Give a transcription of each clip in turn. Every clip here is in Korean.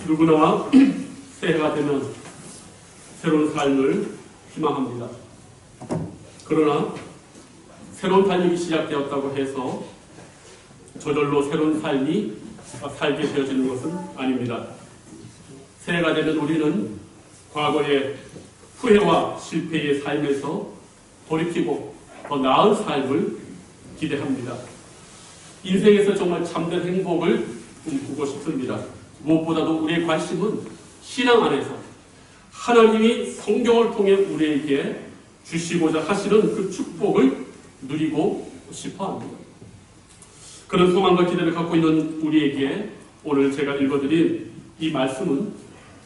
누구나 새해가 되면 새로운 삶을 희망합니다. 그러나 새로운 삶이 시작되었다고 해서 저절로 새로운 삶이 살게 되어지는 것은 아닙니다. 새해가 되면 우리는 과거의 후회와 실패의 삶에서 돌이키고 더 나은 삶을 기대합니다. 인생에서 정말 참된 행복을 꿈꾸고 싶습니다. 무엇보다도 우리의 관심은 신앙 안에서 하나님이 성경을 통해 우리에게 주시고자 하시는 그 축복을 누리고 싶어 합니다. 그런 소망과 기대를 갖고 있는 우리에게 오늘 제가 읽어드린 이 말씀은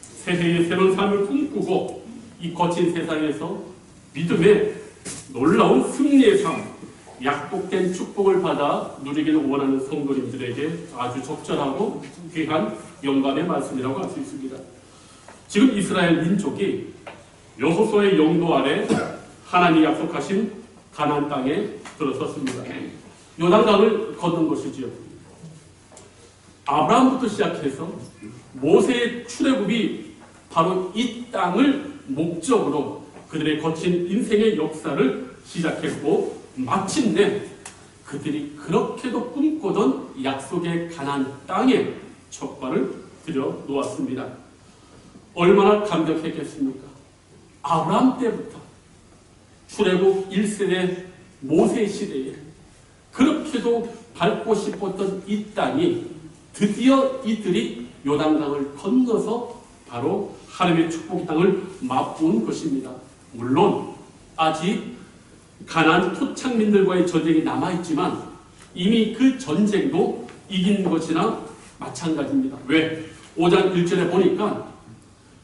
새해의 새로운 삶을 꿈꾸고 이 거친 세상에서 믿음의 놀라운 승리의 삶, 약복된 축복을 받아 누리기를 원하는 성도님들에게 아주 적절하고 귀한 영감의 말씀이라고 할 수 있습니다. 지금 이스라엘 민족이 여호수아의 영도 아래 하나님이 약속하신 가나안 땅에 들어섰습니다. 요단강을 건넌 것이지요. 아브라함부터 시작해서 모세의 출애굽이 바로 이 땅을 목적으로 그들의 거친 인생의 역사를 시작했고 마침내 그들이 그렇게도 꿈꾸던 약속의 가나안 땅에 첫 발을 들여 놓았습니다. 얼마나 감격했겠습니까? 아브라함 때부터 출애굽 1세대 모세 시대에 그렇게도 밟고 싶었던 이 땅이 드디어 이들이 요단강을 건너서 바로 하나님의 축복의 땅을 맛본 것입니다. 물론 아직 가나안 토착민들과의 전쟁이 남아있지만 이미 그 전쟁도 이긴 것이나 마찬가지입니다. 왜? 5장 1절에 보니까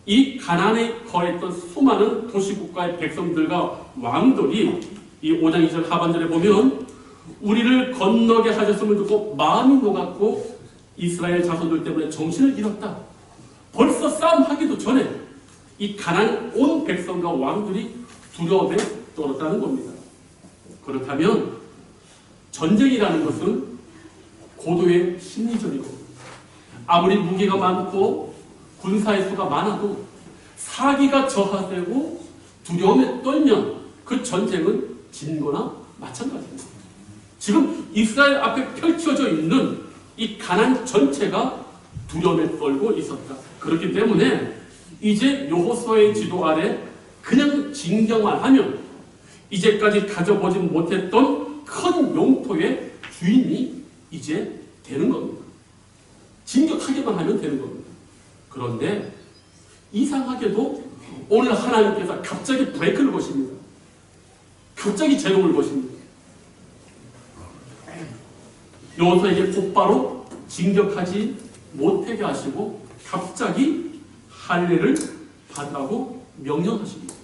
이 가나안에 거했던 수많은 도시국가의 백성들과 왕들이 이 5장 2절 하반절에 보면 우리를 건너게 하셨음을 듣고 마음이 녹았고 이스라엘 자손들 때문에 정신을 잃었다. 벌써 싸움하기도 전에 이 가나안 온 백성과 왕들이 두려움에 떨었다는 겁니다. 그렇다면 전쟁이라는 것은 고도의 심리전이고 아무리 무기가 많고 군사의 수가 많아도 사기가 저하되고 두려움에 떨면 그 전쟁은 진 거나 마찬가지입니다. 지금 이스라엘 앞에 펼쳐져 있는 이 가나안 전체가 두려움에 떨고 있었다. 그렇기 때문에 이제 여호수아의 지도 아래 그냥 진경만 하면 이제까지 가져보지 못했던 큰 영토의 주인이 이제 되는 겁니다. 진격하기만 하면 되는 겁니다. 그런데 이상하게도 오늘 하나님께서 갑자기 브레이크를 거십니다. 갑자기 제동을 거십니다. 여호수아에게 곧바로 진격하지 못하게 하시고 갑자기 할례를 받으라고 명령하십니다.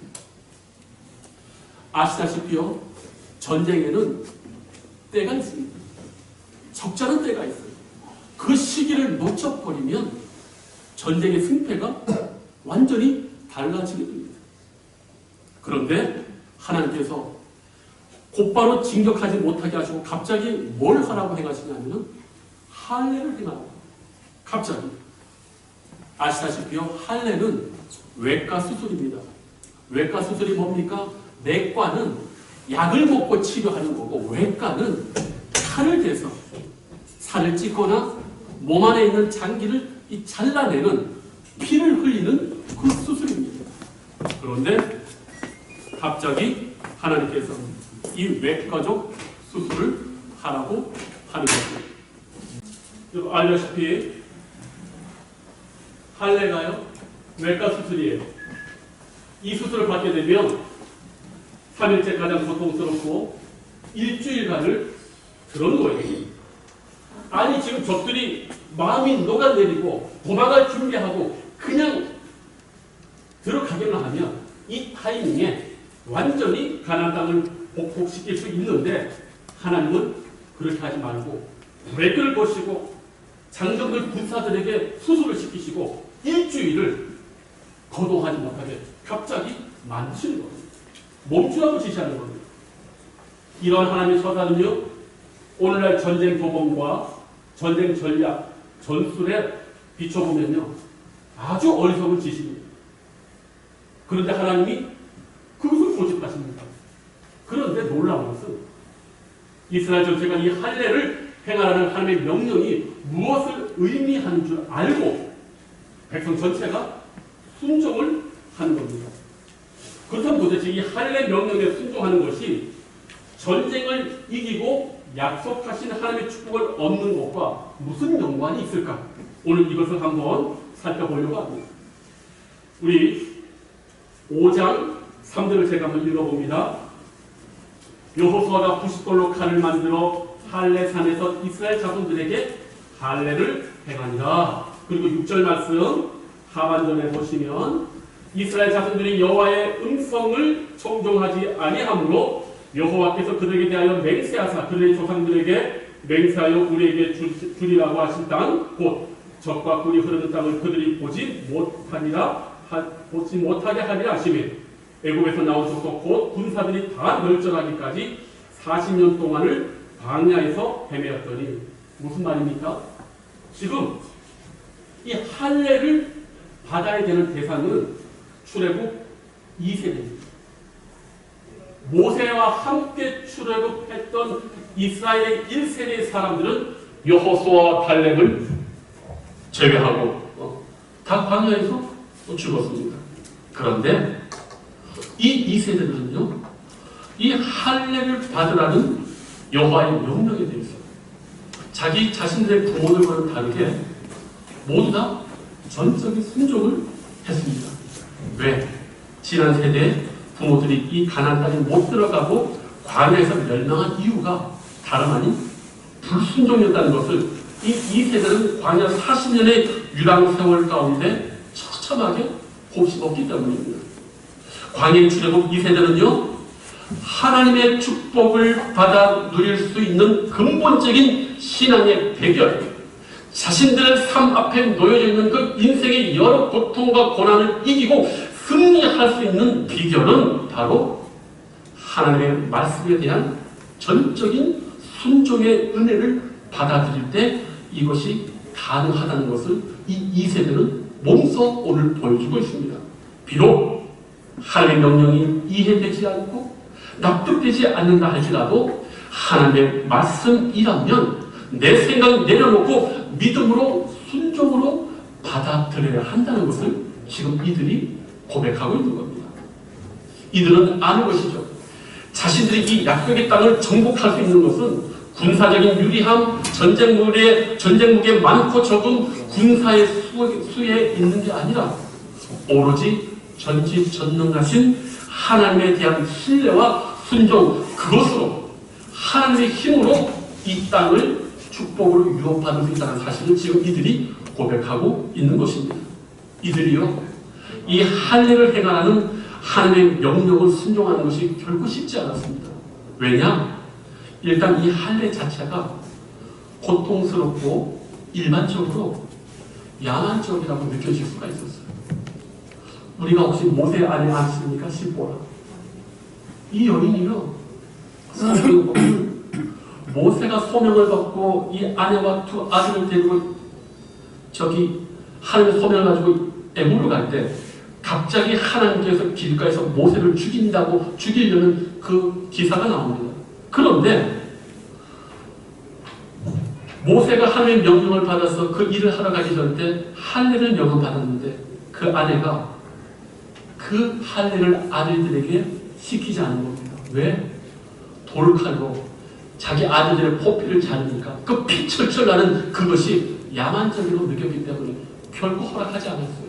아시다시피요, 전쟁에는 때가 있습니다. 적절한 때가 있어요. 그 시기를 놓쳐버리면 전쟁의 승패가 완전히 달라지게 됩니다. 그런데 하나님께서 곧바로 진격하지 못하게 하시고 갑자기 뭘 하라고 행하시냐면 할례를 행하라고. 갑자기. 아시다시피요, 할례는 외과 수술입니다. 외과 수술이 뭡니까? 내과는 약을 먹고 치료하는 거고 외과는 칼을 대서 살을 찢거나 몸 안에 있는 장기를 잘라내는 피를 흘리는 그 수술입니다. 그런데 갑자기 하나님께서 이 외과적 수술을 하라고 하는 것입니다. 알다시피 할례가요 외과 수술이에요. 이 수술을 받게 되면 3일째 가장 고통스럽고 일주일간을 들어누워야 됩니다. 아니 지금 적들이 마음이 녹아내리고 도망갈 준비하고 그냥 들어가기만 하면 이 타이밍에 완전히 가나안 땅을 복복시킬 수 있는데 하나님은 그렇게 하지 말고 브레이크를 거시고 장정들 군사들에게 수술을 시키시고 일주일을 거동하지 못하게 갑자기 만드시는 겁니다. 멈추라고 지시하는 겁니다. 이러한 하나님의 처사는요, 오늘날 전쟁 도범과 전쟁 전략, 전술에 비춰보면요, 아주 어리석은 짓입니다. 그런데 하나님이 그것을 고집하십니다. 그런데 놀라운 것은 이스라엘 전체가 이 할례를 행하라는 하나님의 명령이 무엇을 의미하는 줄 알고 백성 전체가 순종을 하는 겁니다. 그렇다면 도대체 이 할례 명령에 순종하는 것이 전쟁을 이기고 약속하신 하나님의 축복을 얻는 것과 무슨 연관이 있을까? 오늘 이것을 한번 살펴보려고 합니다. 우리 5장 3절을 제가 한번 읽어봅니다. 여호수아가 90돌로 칼을 만들어 할례산에서 이스라엘 자손들에게 할례를 행하니라. 그리고 6절 말씀 하반절에 보시면 이스라엘 자손들이 여호와의 음성을 청종하지 아니하므로 여호와께서 그들에게 대하여 맹세하사 그들의 조상들에게 맹세하여 우리에게 주리라고 하신 땅 곧 젖과 꿀이 흐르는 땅을 그들이 보지 못하게 하리라 하시며 애굽에서 나온 족속 곧 군사들이 다 멸절하기까지 40년 동안을 광야에서 헤매었더니 무슨 말입니까? 지금 이 할례를 받아야 되는 대상은 출애굽 2세대입니다. 모세와 함께 출애굽했던 이스라엘의 1세대의 사람들은 여호수아와 갈렙을 제외하고 다 광야에서 죽었습니다. 그런데 이 2세대들은요, 이 할례를 받으라는 여호와의 명령에 대해서 자기 자신들의 부모들과는 다르게 모두 다 전적인 순종을 했습니다. 왜? 지난 세대에 부모들이 이 가나안 땅에 못 들어가고 광야에서 멸망한 이유가 다름 아닌 불순종이었다는 것을 이 2세대는 광야 40년의 유랑 세월 가운데 처참하게 곱씹었기 때문입니다. 광야의 출애굽 2세대는요, 하나님의 축복을 받아 누릴 수 있는 근본적인 신앙의 대결, 자신들의 삶 앞에 놓여져 있는 그 인생의 여러 고통과 고난을 이기고 승리할 수 있는 비결은 바로 하나님의 말씀에 대한 전적인 순종의 은혜를 받아들일 때 이것이 가능하다는 것을 이 2세대는 몸소 오늘 보여주고 있습니다. 비록 하나님의 명령이 이해되지 않고 납득되지 않는다 할지라도 하나님의 말씀이라면 내 생각 내려놓고 믿음으로 순종으로 받아들여야 한다는 것을 지금 이들이 고백하고 있는 겁니다. 이들은 아는 것이죠. 자신들이 이 약속의 땅을 정복할 수 있는 것은 군사적인 유리함, 전쟁 무게 많고 적은 군사의 수에 있는 게 아니라 오로지 전지전능하신 하나님에 대한 신뢰와 순종, 그것으로 하나님의 힘으로 이 땅을 축복으로 유업받을 수 있다는 사실을 지금 이들이 고백하고 있는 것입니다. 이들이요, 이 할례를 행하라는 하나님의 명령을 순종하는 것이 결코 쉽지 않았습니다. 왜냐? 일단 이 할례 자체가 고통스럽고 일반적으로 야만적이라고 느껴질 수가 있었어요. 우리가 혹시 모세 아내 아십니까? 시보라. 이 여인이요, 성경을 보면 모세가 소명을 받고 이 아내와 두 아들을 데리고 저기 하나님의 소명을 가지고 애굽으로 갈 때 갑자기 하나님께서 길가에서 모세를 죽이려는 그 기사가 나옵니다. 그런데 모세가 하나님의 명령을 받아서 그 일을 하러 가기 전에 할례를 명령받았는데 그 아내가 그 할례를 아들들에게 시키지 않은 겁니다. 왜? 돌칼로 자기 아들들의 포피를 자르니까 그 피 철철 나는 그것이 야만적으로 느꼈기 때문에 결코 허락하지 않았어요.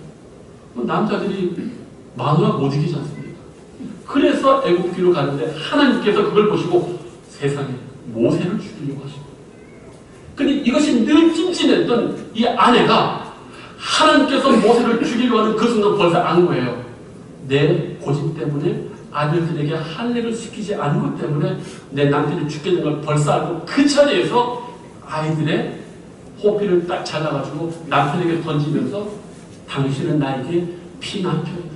남자들이 마누라 못 이기지 않습니까? 그래서 애굽기로 가는데 하나님께서 그걸 보시고 세상에 모세를 죽이려고 하시고, 근데 이것이 늘 찜찜했던 이 아내가 하나님께서 모세를 죽이려고 하는 그 순간 벌써 안 거예요. 내 고집 때문에 아들들에게 할례를 시키지 않은 것 때문에 내 남편이 죽게 된 걸 벌써 알고 그 자리에서 아이들의 호피를 딱 잘라가지고 남편에게 던지면서 당신은 나에게 피남편이다.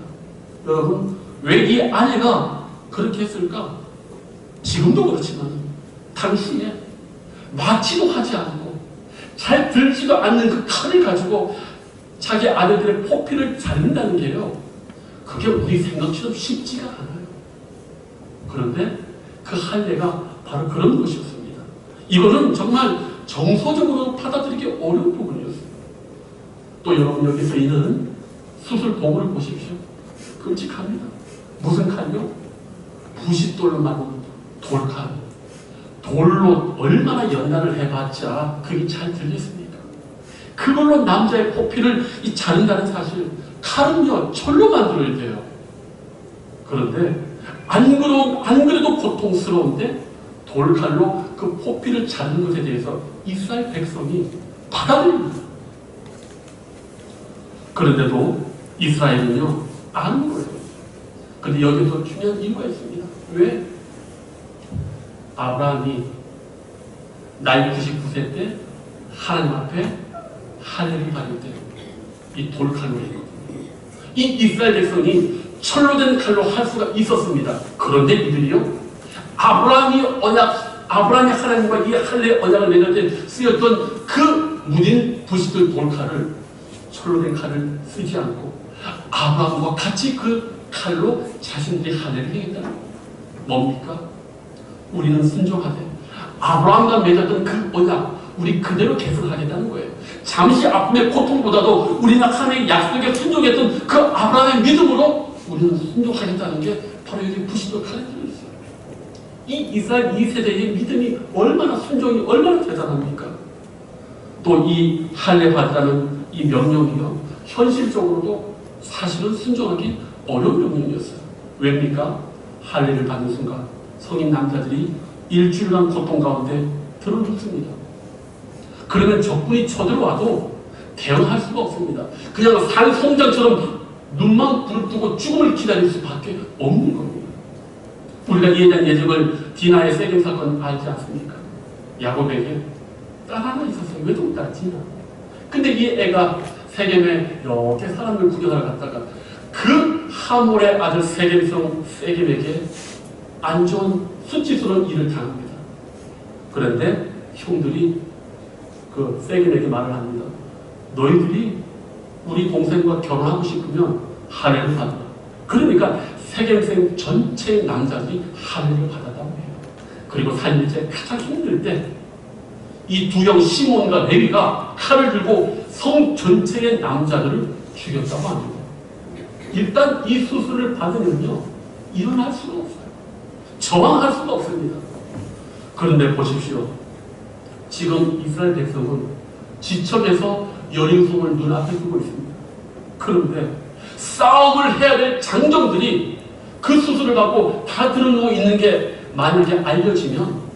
여러분, 왜 이 아내가 그렇게 했을까? 지금도 그렇지만 당시에 맞지도 하지 않고 잘 들지도 않는 그 칼을 가지고 자기 아들들의 포피를 자른다는 게요, 그게 우리 생각처럼 쉽지가 않아요. 그런데 그 할례가 바로 그런 것이었습니다. 이거는 정말 정서적으로 받아들이기 어려운 부분이었어요. 또 여러분 여기서 있는 수술 도구를 보십시오. 끔찍합니다. 무슨 칼이요? 부싯돌로 만든 돌칼. 돌로 얼마나 연단을 해봤자 그게 잘 들렸습니까? 그걸로 남자의 포피를 자른다는 사실, 칼은요 철로 만들어야 돼요. 그런데 안 그래도 고통스러운데 돌칼로 그 포피를 자르는 것에 대해서 이스라엘 백성이 받아들입니다. 그런데도 이스라엘은요 아는 거예요. 그런데 여기서 중요한 이유가 있습니다. 왜? 아브라함이 나이 99세 때 하나님 앞에 할례를 받을 때 이 돌칼로 했거든요. 이 이스라엘 백성이 철로 된 칼로 할 수가 있었습니다. 그런데 이들이요, 아브라함이 하나님과 이 할례 언약을 맺을 때 쓰였던 그 무딘 부싯돌 돌칼을, 철로 된 칼을 쓰지 않고 아브라함과 같이 그 칼로 자신들이 할례를 행했다는 거예요. 뭡니까? 우리는 순종하되 아브라함과 맺었던 그 언약 우리 그대로 계속하겠다는 거예요. 잠시 아픔의 고통보다도 우리는 하나님의 약속에 순종했던 그 아브라함의 믿음으로 우리는 순종하겠다는 게 바로 여기 부싯돌 칼에 들어있어요. 이 이스라엘 2세대의 믿음이 얼마나, 순종이 얼마나 대단합니까? 또 이 할례 받으라는 이 명령이요, 현실적으로도 사실은 순종하기 어려운 명령이었어요. 왜입니까? 할례를 받는 순간 성인 남자들이 일주일간 고통 가운데 들어눕습니다. 그러면 적군이 쳐들어와도 대응할 수가 없습니다. 그냥 산송장처럼 눈만 부릅뜨고 죽음을 기다릴 수밖에 없는 겁니다. 우리가 이에 대한 예적을 디나의 세겜 사건 알지 않습니까? 야곱에게 딸 하나 있었어요. 외동딸 디나. 근데 이 애가 세겜에 이렇게 사람들 구경하러 갔다가 그 하몰의 아들 세겜에게 안 좋은 수치스러운 일을 당합니다. 그런데 형들이 그 세겜에게 말을 합니다. 너희들이 우리 동생과 결혼하고 싶으면 할례를 받아라. 그러니까 세겜 전체 남자들이 할례를 받았다고 해요. 그리고 살면서 가장 힘들 때 이 두 형 시몬과 레위가 칼을 들고 성 전체의 남자들을 죽였다고 합니다. 일단 이 수술을 받으면요 일어날 수가 없어요. 저항할 수가 없습니다. 그런데 보십시오. 지금 이스라엘 백성은 지척에서 여리고성을 눈앞에 두고 있습니다. 그런데 싸움을 해야 될 장정들이 그 수술을 받고 다 들어누워 있는 게 만약에 알려지면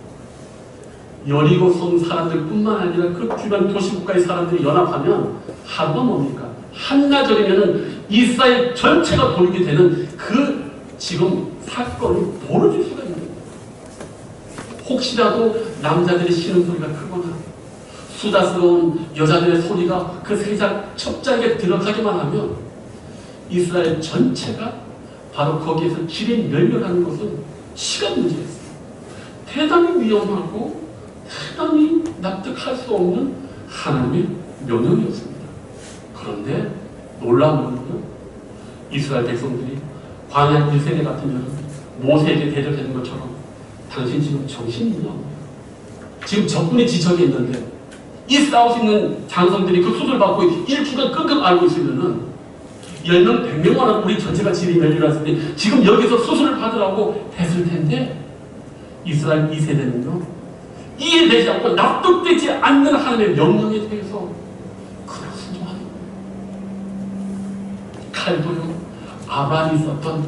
여리고성 사람들뿐만 아니라 그 주변 도시국가의 사람들이 연합하면 하루가 뭡니까? 한나절이면 이스라엘 전체가 돌게 되는 그 지금 사건이 벌어질 수가 있는 거예요. 혹시라도 남자들이 쉬는 소리가 크거나 수다스러운 여자들의 소리가 그 세상 첩자에게 들어가기만 하면 이스라엘 전체가 바로 거기에서 지뢰 멸렬하는 것은 시간 문제였어요. 대단히 위험하고 대단히 납득할 수 없는 하나님의 명령이었습니다. 그런데 놀라운 것은요, 이스라엘 백성들이 광야 1세대 같으면 모세에게 대적하는 것처럼 당신 지금 정신이 있냐? 지금 적군이 지척에 있는데 이 싸울 수 있는 장성들이 그 수술 받고 일주간 끙끙 앓고 있으면은 10명, 100명만 우리 전체가 지리 멸리라을 때 지금 여기서 수술을 받으라고 했을 텐데 이스라엘 2세대는요 이해되지 않고 납득되지 않는 하나님의 명령에 대해서 그냥 순종하는 거예요. 칼도요 아브라함이 썼던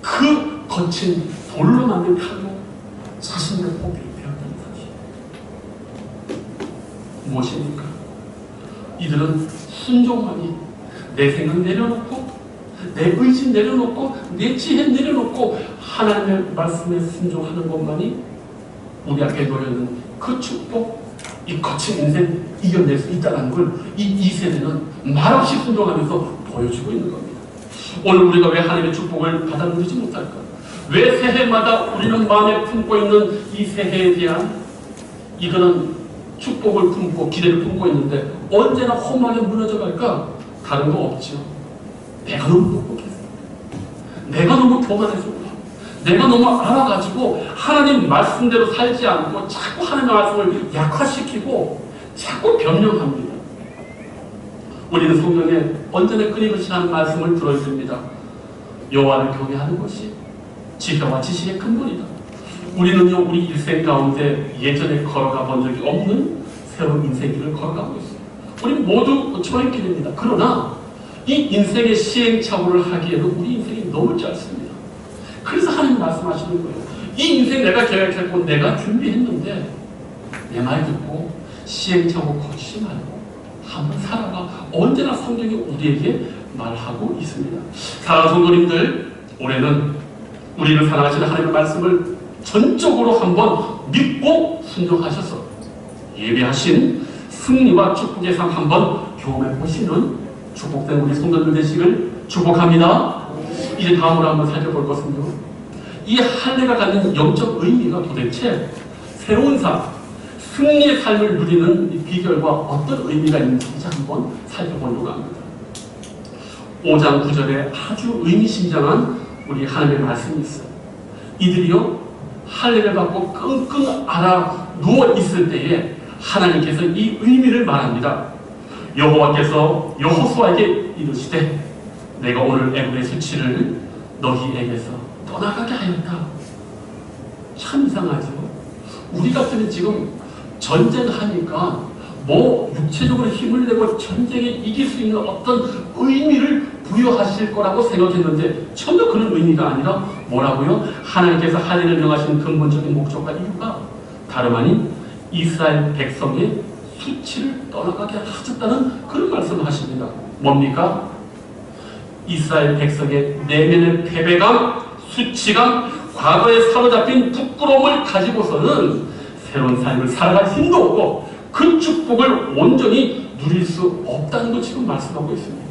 그 거친 돌로 만든 칼로 자신의 포기를 베었다는 사실. 무엇입니까? 이들은 순종하니 내 생각 내려놓고 내 의지 내려놓고 내 지혜 내려놓고 하나님의 말씀에 순종하는 것만이 우리 앞에 놓여있는 그 축복, 이 거친 인생 이겨낼 수 있다는 걸 이 2세대는 말없이 순종하면서 보여주고 있는 겁니다. 오늘 우리가 왜 하나님의 축복을 받아 누리지 못할까? 왜 새해마다 우리는 마음에 품고 있는 이 새해에 대한 이거는 축복을 품고 기대를 품고 있는데 언제나 험하게 무너져 갈까? 다른 거 없죠. 내가 너무 똑똑해서, 내가 너무 교만해서, 내가 너무 알아가지고 하나님 말씀대로 살지 않고 자꾸 하나님의 말씀을 약화시키고 자꾸 변명합니다. 우리는 성경에 언제나 끊임없이 하는 말씀을 들어줍니다. 여호와를 경외하는 것이 지혜와 지식의 근본이다. 우리는요, 우리 일생 가운데 예전에 걸어가 본 적이 없는 새로운 인생길을 걸어가고 있어요. 우리 모두 초행길입니다. 그러나 이 인생의 시행착오를 하기에는 우리 인생이 너무 짧습니다. 그래서 하나님 말씀하시는 거예요. 이 인생 내가 계획했고 내가 준비했는데 내 말 듣고 시행착오 거치지 말고 한번 살아가. 언제나 성경이 우리에게 말하고 있습니다. 사랑하는 성도님들, 올해는 우리를 사랑하시는 하나님의 말씀을 전적으로 한번 믿고 순종하셔서 예배하신 승리와 축복의 삶 한번 경험해 보시는 축복된 우리 성도들 되시길 축복합니다. 이제 다음으로 한번 살펴볼 것은요, 이 할례가 갖는 영적 의미가 도대체 새로운 삶, 승리의 삶을 누리는 이 비결과 어떤 의미가 있는지 이제 한번 살펴보려고 합니다. 5장 9절에 아주 의미심장한 우리 하나님의 말씀이 있어요. 이들이요, 할례를 받고 끙끙 앓아 누워 있을 때에 하나님께서 이 의미를 말합니다. 여호와께서 여호수아에게 이르시되 내가 오늘 애굽의 수치를 너희에게서 떠나가게 하였다. 참 이상하죠. 우리 같으면 지금 전쟁하니까 뭐 육체적으로 힘을 내고 전쟁에 이길 수 있는 어떤 의미를 부여하실 거라고 생각했는데 전혀 그런 의미가 아니라 뭐라고요? 하나님께서 할례를 명하신 근본적인 목적과 이유가 다름 아닌 이스라엘 백성의 수치를 떠나가게 하셨다는 그런 말씀을 하십니다. 뭡니까? 이스라엘 백성의 내면의 패배감, 수치감, 과거에 사로잡힌 부끄러움을 가지고서는 새로운 삶을 살아갈 힘도 없고 그 축복을 온전히 누릴 수 없다는 거 지금 말씀하고 있습니다.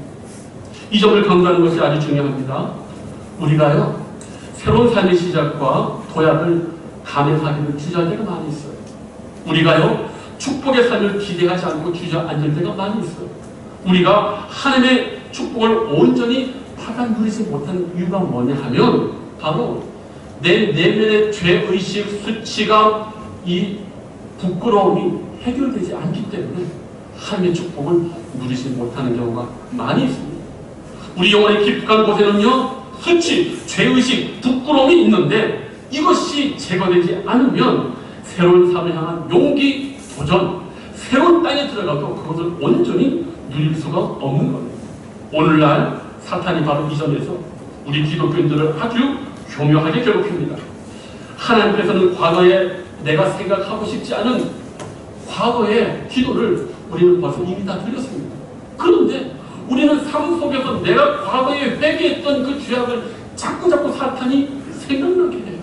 이 점을 강조하는 것이 아주 중요합니다. 우리가요, 새로운 삶의 시작과 도약을 감행하기는 주저할 때가 많이 있어요. 우리가요, 축복의 삶을 기대하지 않고 주저앉을 때가 많이 있어요. 우리가 하나님의 축복을 온전히 받아 누리지 못하는 이유가 뭐냐 하면 바로 내 내면의 죄의식, 수치감, 이 부끄러움이 해결되지 않기 때문에 하나님의 축복을 누리지 못하는 경우가 많이 있습니다. 우리 영혼의 깊숙한 곳에는요, 수치, 죄의식, 부끄러움이 있는데 이것이 제거되지 않으면 새로운 삶을 향한 용기, 도전, 새로운 땅에 들어가도 그것을 온전히 누릴 수가 없는 겁니다. 오늘날 사탄이 바로 이 점에서 우리 기독교인들을 아주 교묘하게 괴롭힙니다. 하나님께서는 과거에 내가 생각하고 싶지 않은 과거의 기도를 우리는 벌써 이미 다 들렸습니다. 그런데 우리는 삶 속에서 내가 과거에 회개했던 그 죄악을 자꾸 사탄이 생각나게 해요.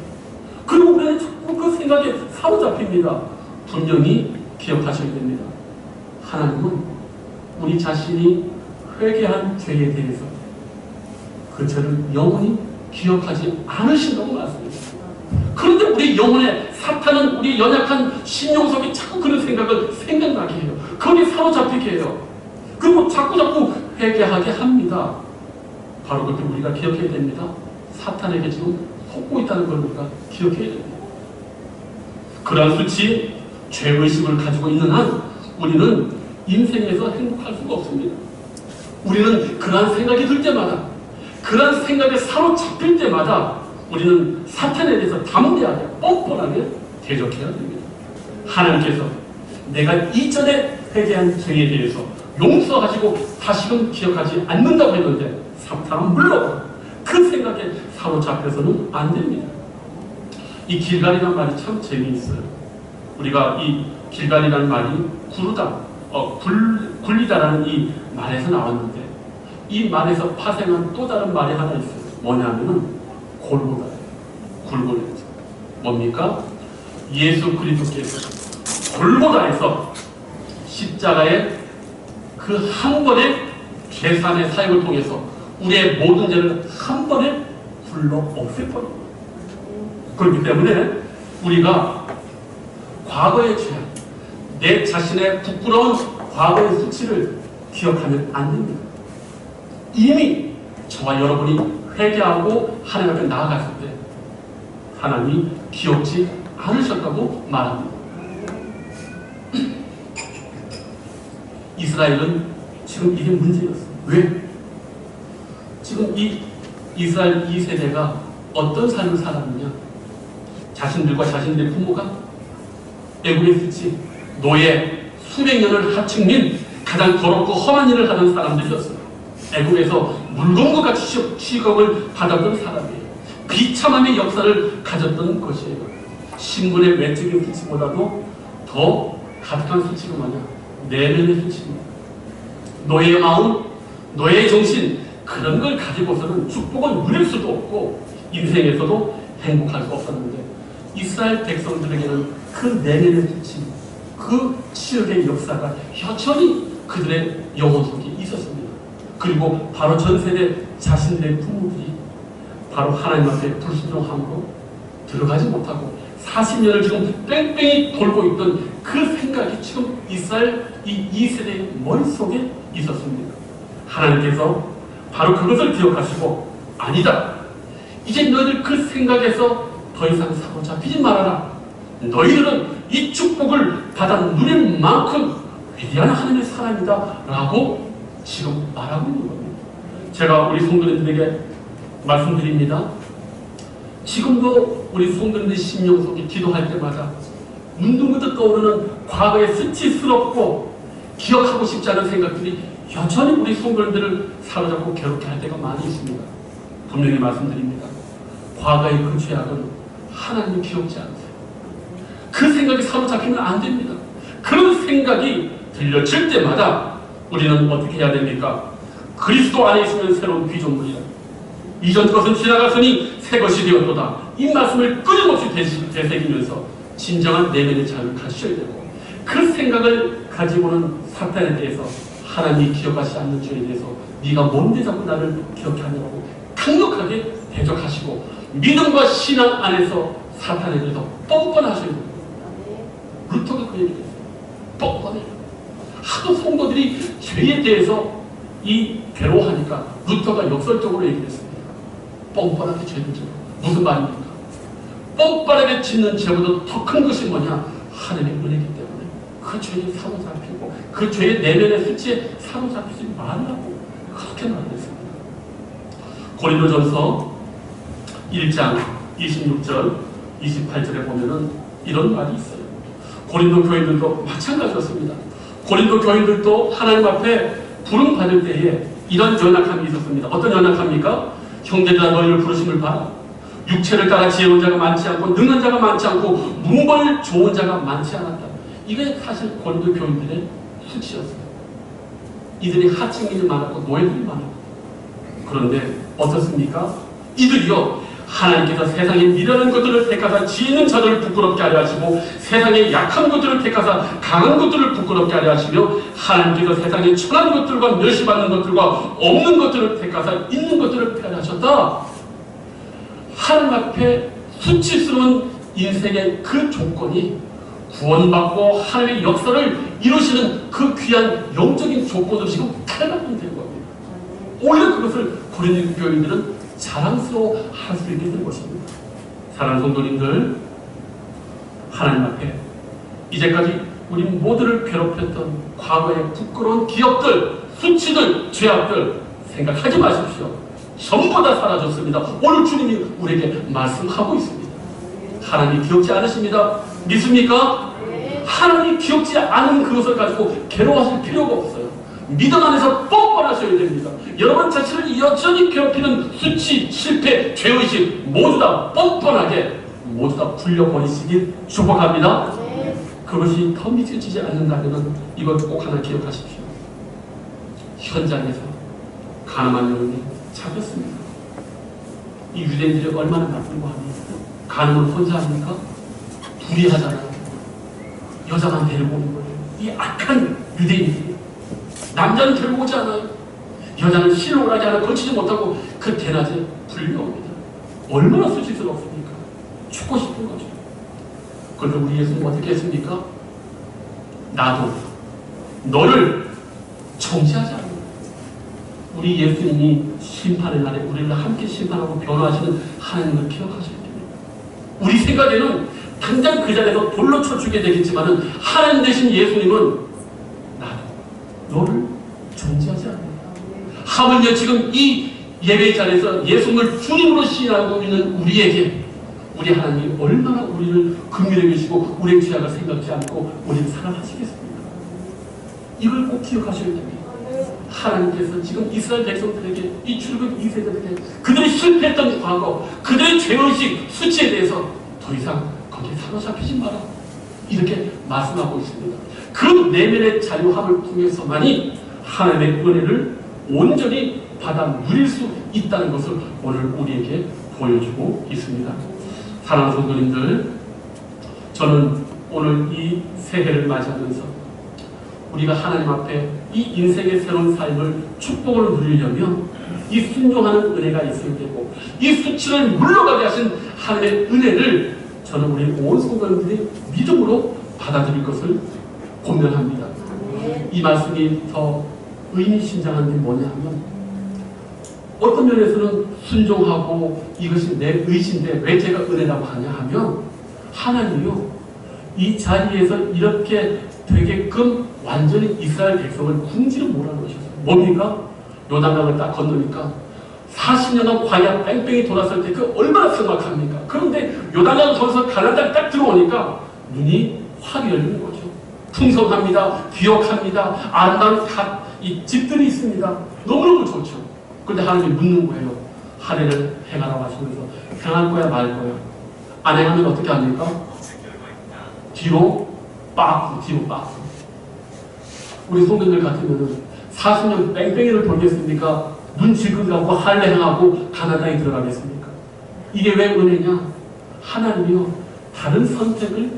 그리고 우리는 자꾸 그 생각에 사로잡힙니다. 분명히 기억하셔야 됩니다. 하나님은 우리 자신이 회개한 죄에 대해서 그 죄를 영원히 기억하지 않으신다고 말씀했습니다. 그런데 우리 영혼에 사탄은 우리 연약한 심령 속에 자꾸 그런 생각을 생각나게 해요. 거기에 사로잡히게 해요. 그리고 자꾸 회개하게 합니다. 바로 그때 우리가 기억해야 됩니다. 사탄에게 지금 속고 있다는 걸 우리가 기억해야 됩니다. 그러한 수치, 죄의식을 가지고 있는 한 우리는 인생에서 행복할 수가 없습니다. 우리는 그러한 생각이 들 때마다, 그러한 생각에 사로잡힐 때마다 우리는 사탄에 대해서 담대하게 뻔뻔하게 대적해야 됩니다. 하나님께서 내가 이전에 회개한 죄에 대해서 용서하시고 다시금 기억하지 않는다고 했는데 사탄은 물론 그 생각에 사로잡혀서는 안 됩니다. 이 길갈이라는 말이 참 재미있어요. 우리가 이 길갈이라는 말이 굴리다라는 이 말에서 나왔는데 이 말에서 파생한 또 다른 말이 하나 있어요. 뭐냐면은 골고다예요. 골고다죠. 뭡니까? 예수 그리스도께서 골고다에서 십자가의 그 한 번의 죄산의 사역을 통해서 우리의 모든 죄를 한 번에 굴러 없애버립니다. 그렇기 때문에 우리가 과거의 죄, 내 자신의 부끄러운 과거의 수치를 기억하면 안 됩니다. 이미 저와 여러분이 회개하고 하나님 앞에 나아갔을 때 하나님이 기억지 않으셨다고 말합니다. 이스라엘은 지금 이게 문제였어요. 왜? 지금 이 이스라엘 2세대가 어떤 삶을 살았느냐? 자신들과 자신들의 부모가 애국에 있을지 노예 수백 년을 하층민 가장 더럽고 험한 일을 하는 사람들이었어요. 애국에서 물건과 같이 취급을 받았던 사람이에요. 비참함의 역사를 가졌던 것이에요. 신분의 외적인 수치보다도 더 가득한 수치가 뭐냐? 내면의 수치입니다. 노예의 마음, 노예의 정신, 그런 걸 가지고서는 축복을 누릴 수도 없고 인생에서도 행복할 수 없었는데 이스라엘 백성들에게는 그 내면의 수치, 그 치욕의 역사가 여전히 그들의 영혼 속에 있었습니다. 그리고 바로 전 세대 자신들의 부모들이 바로 하나님 앞에 불순종함으로 들어가지 못하고 40년을 지금 뺑뺑이 돌고 있던 그 생각이 지금 이스라엘 이 2세대의 머릿속에 있었습니다. 하나님께서 바로 그것을 기억하시고 아니다. 이제 너희들 그 생각에서 더 이상 사로잡히지 말아라. 너희들은 이 축복을 받아 누릴 만큼 위대한 하나님의 사람이다 라고 지금 말하고 있는 겁니다. 제가 우리 성도님들에게 말씀드립니다. 지금도 우리 성도님들 심령 속에 기도할 때마다 문득문득 떠오르는 과거의 수치스럽고 기억하고 싶지 않은 생각들이 여전히 우리 성도님들을 사로잡고 괴롭게 할 때가 많이 있습니다. 분명히 말씀드립니다. 과거의 그 죄악은 하나님이 기억지 않으세요. 그 생각이 사로잡히면 안 됩니다. 그런 생각이 들려질 때마다 우리는 어떻게 해야 됩니까? 그리스도 안에 있으면 새로운 피조물이다. 이전 것은 지나갔으니 새 것이 되었도다. 이 말씀을 끊임없이 되새기면서 진정한 내면의 자유를 가지셔야 되고 그 생각을 가지고는 사탄에 대해서 하나님이 기억하지 않는 죄에 대해서 네가 뭔데 자꾸 나를 기억하냐고 강력하게 대적하시고 믿음과 신앙 안에서 사탄에 대해서 뻔뻔하셔야 됩니다. 루터가 그 얘기를 했어요. 뻔뻔해. 하도 성도들이 죄에 대해서 이 괴로워하니까 루터가 역설적으로 얘기를 했습니다. 뻔뻔하게 죄를 져요. 무슨 말입니까? 뻔뻔하게 짓는 죄보다 더 큰 것이 뭐냐? 하나님의 은혜이기 때문에 그 죄에 사로잡히고 그 죄의 내면의 수치에 사로잡히지 말라고 그렇게 말했습니다. 고린도전서 1장 26절 28절에 보면은 이런 말이 있어요. 고린도 교인들도 마찬가지였습니다. 고린도 교인들도 하나님 앞에 부름 받을 때에 이런 연약함이 있었습니다. 어떤 연약함입니까? 형제들아 너희를 부르심을 봐라. 육체를 따라 지혜로운 자가 많지 않고 능한 자가 많지 않고 문벌 좋은 자가 많지 않았다. 이게 사실 고린도 교인들의 수치였어요. 이들이 하층민이 많았고 노예들이 많았고 그런데 어떻습니까? 이들이요 하나님께서 세상에 미련한 것들을 택하사 지혜 있는 자들을 부끄럽게 하려 하시고 세상에 약한 것들을 택하사 강한 것들을 부끄럽게 하려 하시며 하나님께서 세상에 천한 것들과 멸시받는 것들과 없는 것들을 택하사 있는 것들을 패하려 하셨다. 하나님 앞에 수치스러운 인생의 그 조건이 구원받고 하나님의 역사를 이루시는 그 귀한 영적인 조건으로 지금 탈바꿈된 겁니다. 오히려 그것을 고린도 교인들은 자랑스러워 할 수 있게 된 것입니다. 사랑하는 성도님들, 하나님 앞에 이제까지 우리 모두를 괴롭혔던 과거의 부끄러운 기억들, 수치들, 죄악들 생각하지 마십시오. 전부 다 사라졌습니다. 오늘 주님이 우리에게 말씀하고 있습니다. 하나님 기억지 않으십니다. 믿습니까? 하나님 기억지 않은 그것을 가지고 괴로워하실 필요가 없어요. 믿음 안에서 뻔뻔하셔야 됩니다. 여러분 자신을 여전히 괴롭히는 수치, 실패, 죄의식 모두 다 뻔뻔하게 모두 다 풀려버리시길 축복합니다. 그것이 더 믿어지지 않는다면 이걸 꼭 하나 기억하십시오. 현장에서 가늠한 여인이 잡혔습니다. 이 유대인들이 얼마나 나쁜 거 아니에요? 가늠을 혼자 합니까? 둘이 하잖아요. 여자만 데리고 오는 거예요. 이 악한 유대인들이 남자는 데리고 오지 않아요. 여자는 실록을 하지 않아 걸치지 못하고 그 대낮에 불려옵니다. 얼마나 수치스럽습니까? 죽고 싶은 거죠. 그런데 우리 예수님 어떻게 했습니까? 나도 너를 정죄하지 않는다. 우리 예수님이 심판의 날에 우리를 함께 심판하고 변호하시는 하나님을 기억하셔야 됩니다. 우리 생각에는 당장 그 자리에서 돌로 쳐 죽게 되겠지만은 하나님 되신 예수님은 나도 너를 존재하지 않는다. 하물며 지금 이 예배 자리에서 예수님을 주님으로 시인하고 있는 우리에게 우리 하나님이 얼마나 우리를 긍휼히 여기시고 우리의 죄악을 생각지 않고 우리를 사랑하시겠습니까? 이걸 꼭 기억하셔야 됩니다. 하나님께서 지금 이스라엘 백성들에게 이 출애굽 2세들에게 그들이 실패했던 과거, 그들의 죄의식, 수치에 대해서 더 이상 거기에 사로잡히지 마라 이렇게 말씀하고 있습니다. 그 내면의 자유함을 통해서만이 하나님의 은혜를 온전히 받아 누릴 수 있다는 것을 오늘 우리에게 보여주고 있습니다. 사랑하는 성도님들, 저는 오늘 이 새해를 맞이하면서 우리가 하나님 앞에 이 인생의 새로운 삶을 축복을 누리려면 이 순종하는 은혜가 있어야 되고 이 수치를 물러가게 하신 하나님의 은혜를 저는 우리 온 성도님들이 믿음으로 받아들일 것을 권면합니다. 이 말씀이 더 의미심장한 게 뭐냐 하면 어떤 면에서는 순종하고 이것이 내 의지인데 왜 제가 은혜라고 하냐 하면 하나님이요 이 자리에서 이렇게 되게끔 완전히 이스라엘 백성을 궁지로 몰아넣으셨어요. 뭡니까? 요단강을 딱 건너니까 40년간 광야 뺑뺑이 돌았을 때 그 얼마나 삭막합니까? 그런데 요단강을 건너서 가나안 땅 딱 들어오니까 눈이 확 열리는 거죠. 풍성합니다. 귀역합니다. 아름다운 이 집들이 있습니다. 너무너무 좋죠. 그런데 하나님이 묻는 거예요. 한 해를 행하라고 하시면서 행할 거야 말 거야. 안 행하면 어떻게 합니까? 뒤로 빠꾸. 우리 성도들 같으면 40년 뺑뺑이를 돌겠습니까? 눈 질끈하고 할례 행하고 가나다에 들어가겠습니까? 이게 왜 은혜냐? 하나님이요 다른 선택을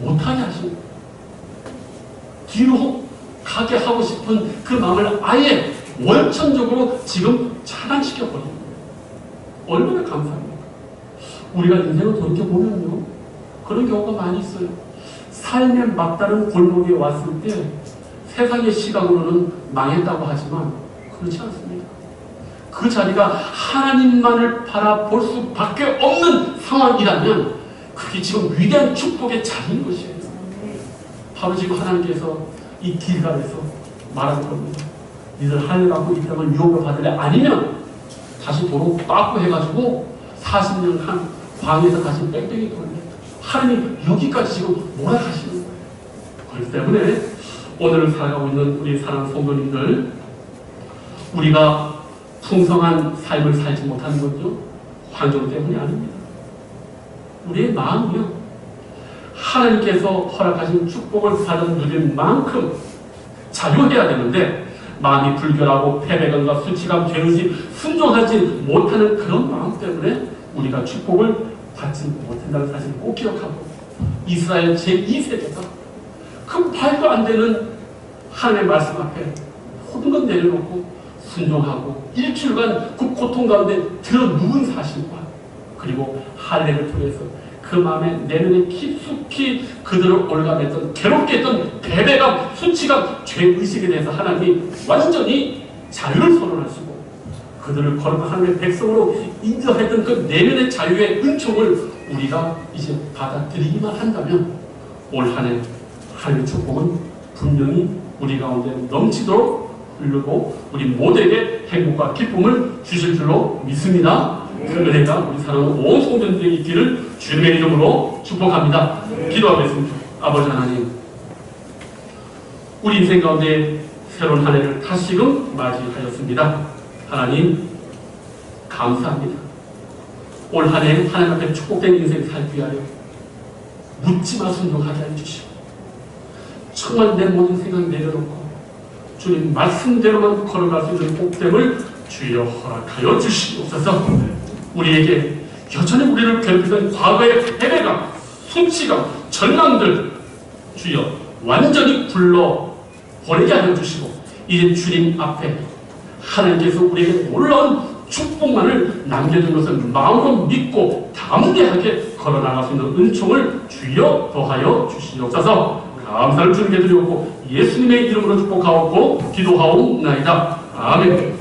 못하게 하십니다. 뒤로 가게 하고 싶은 그 마음을 아예 원천적으로 지금 차단시켜버립니다. 얼마나 감사합니까? 우리가 인생을 돌이켜보면요 그런 경우가 많이 있어요. 삶의 막다른 골목에 왔을 때 세상의 시각으로는 망했다고 하지만 그렇지 않습니다. 그 자리가 하나님만을 바라볼 수밖에 없는 상황이라면 그게 지금 위대한 축복의 자리인 것이에요. 바로 지금 하나님께서 이 길갈에서 말하는 겁니다. 니들 하늘하고 이 땅을 유업을 받으래 아니면 다시 도로 빠꾸 해가지고 40년간 광야에서 다시 뺑뺑이 돌려 하나님이 여기까지 지금 몰아가시는 거예요. 그렇기 때문에 오늘 살아가고 있는 우리 사랑하는 성도님들 우리가 풍성한 삶을 살지 못하는 건요 환경 때문이 아닙니다. 우리의 마음이요 하나님께서 허락하신 축복을 받아 누릴 만큼 자유해야 되는데 마음이 불결하고 패배감과 수치감, 죄의식, 순종하지 못하는 그런 마음 때문에 우리가 축복을 받지 못한다는 사실을 꼭 기억하고 이스라엘 제2세대가 그 말도 안 되는 하나님의 말씀 앞에 모든 것 내려놓고 순종하고 일주일간 그 고통 가운데 들어 누운 사실과 그리고 할례를 통해서 그 마음에 내면에 깊숙이 그들을 올가맸던 괴롭게 했던 패배감, 수치감, 죄의식에 대해서 하나님이 완전히 자유를 선언하시고 그들을 거룩한 하나님의 백성으로 인정했던 그 내면의 자유의 은총을 우리가 이제 받아들이기만 한다면 올 한 해 하나님의 축복은 분명히 우리 가운데 넘치도록 흐르고 우리 모두에게 행복과 기쁨을 주실 줄로 믿습니다. 그 은혜가 우리 사랑하는 온 성도들에게 있기를 주님의 이름으로 축복합니다. 기도하겠습니다. 아버지 하나님, 우리 인생 가운데 새로운 한 해를 다시금 맞이하였습니다. 하나님 감사합니다. 올 한 해 하나님 앞에 축복된 인생 살기 위하여 묻지마 순종하게 해주시고 정말 내 모든 생각 내려놓고 주님 말씀대로만 걸어갈 수 있는 복됨을 주여 허락하여 주시옵소서. 우리에게 여전히 우리를 괴롭히던 과거의 패배감, 수치감, 절망들 주여 완전히 불러버리게 하여 주시고 이제 주님 앞에 하나님께서 우리에게 놀라운 축복만을 남겨준 것을 마음으로 믿고 담대하게 걸어나갈 수 있는 은총을 주여 더하여 주시옵소서. 감사를 주님께 드리옵고 예수님의 이름으로 축복하옵고 기도하옵나이다. 아멘.